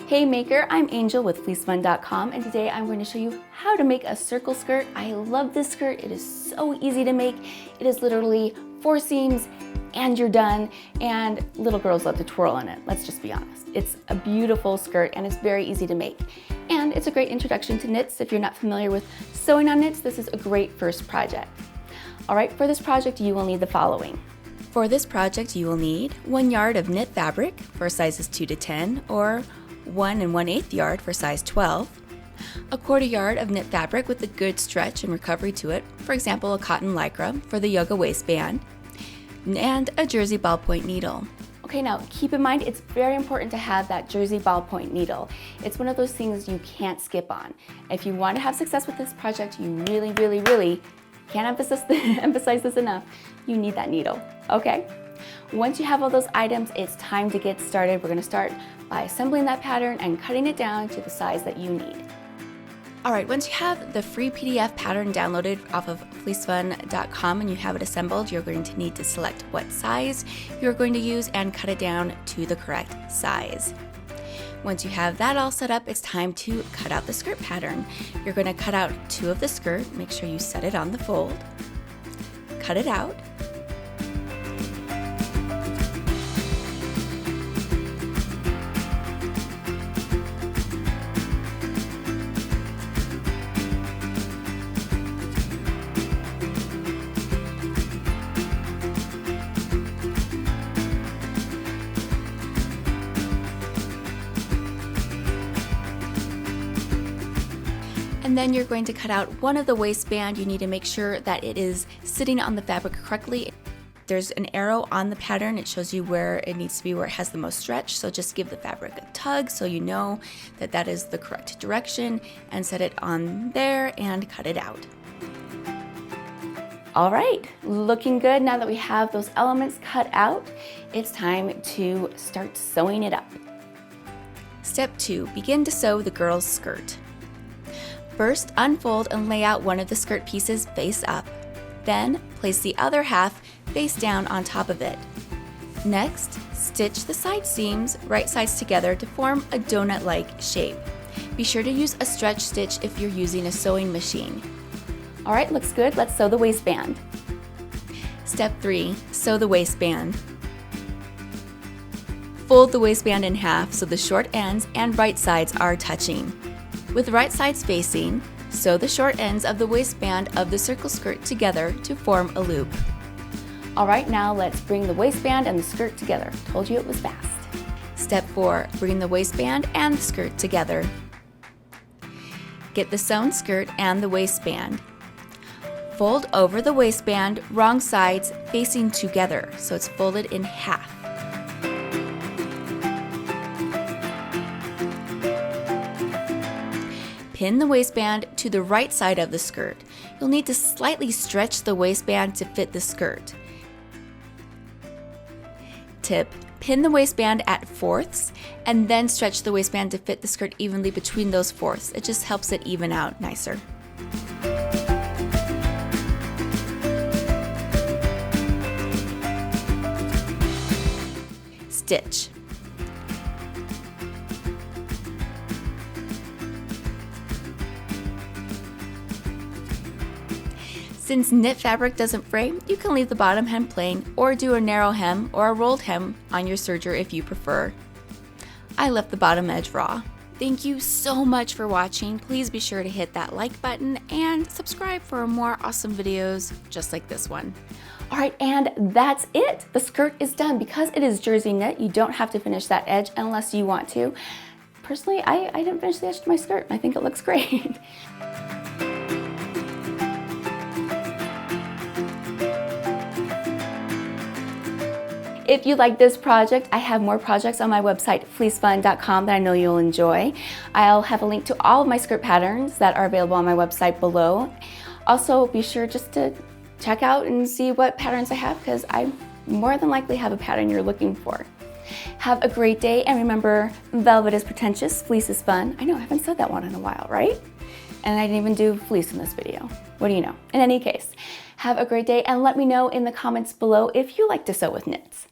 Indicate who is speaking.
Speaker 1: Hey Maker, I'm Angel with fleecefun.com, and today I'm going to show you how to make a circle skirt. I love this skirt. It is so easy to make. It is literally 4 seams and you're done, and little girls love to twirl in it. Let's just be honest. It's a beautiful skirt and it's very easy to make. And it's a great introduction to knits. If you're not familiar with sewing on knits, this is a great first project. All right, for this project, you will need the following. For this project, you will need 1 yard of knit fabric for sizes 2 to 10, or 1 1/8 yard for size 12, a 1/4 yard of knit fabric with a good stretch and recovery to it, for example a cotton lycra for the yoga waistband, and a jersey ballpoint needle. Okay, now keep in mind it's very important to have that jersey ballpoint needle. It's one of those things you can't skip on. If you want to have success with this project, you really can't emphasize this enough. You need that needle, okay? Once you have all those items, it's time to get started. We're going to start by assembling that pattern and cutting it down to the size that you need. All right, once you have the free PDF pattern downloaded off of fleecefun.com and you have it assembled, you're going to need to select what size you're going to use and cut it down to the correct size. Once you have that all set up, it's time to cut out the skirt pattern. You're going to cut out 2 of the skirt. Make sure you set it on the fold. Cut it out. And then you're going to cut out 1 of the waistband. You need to make sure that it is sitting on the fabric correctly. There's an arrow on the pattern. It shows you where it needs to be, where it has the most stretch. So just give the fabric a tug so you know that that is the correct direction, and set it on there and cut it out. All right, looking good. Now that we have those elements cut out, it's time to start sewing it up. Step 2, begin to sew the girl's skirt. First, unfold and lay out 1 of the skirt pieces face up. Then, place the other half face down on top of it. Next, stitch the side seams right sides together to form a donut-like shape. Be sure to use a stretch stitch if you're using a sewing machine. All right, looks good. Let's sew the waistband. Step 3, sew the waistband. Fold the waistband in half so the short ends and right sides are touching. With right sides facing, sew the short ends of the waistband of the circle skirt together to form a loop. All right, now let's bring the waistband and the skirt together. Told you it was fast. Step 4, bring the waistband and the skirt together. Get the sewn skirt and the waistband. Fold over the waistband, wrong sides facing together, so it's folded in half. Pin the waistband to the right side of the skirt. You'll need to slightly stretch the waistband to fit the skirt. Tip, pin the waistband at 4ths and then stretch the waistband to fit the skirt evenly between those 4ths. It just helps it even out nicer. Stitch. Since knit fabric doesn't fray, you can leave the bottom hem plain or do a narrow hem or a rolled hem on your serger if you prefer. I left the bottom edge raw. Thank you so much for watching. Please be sure to hit that like button and subscribe for more awesome videos just like this one. All right, and that's it. The skirt is done. Because it is jersey knit, you don't have to finish that edge unless you want to. Personally, I didn't finish the edge to my skirt. I think it looks great. If you like this project, I have more projects on my website, fleecefun.com, that I know you'll enjoy. I'll have a link to all of my skirt patterns that are available on my website below. Also, be sure just to check out and see what patterns I have, because I more than likely have a pattern you're looking for. Have a great day, and remember, velvet is pretentious, fleece is fun. I know, I haven't said that one in a while, right? And I didn't even do fleece in this video. What do you know? In any case, have a great day, and let me know in the comments below if you like to sew with knits.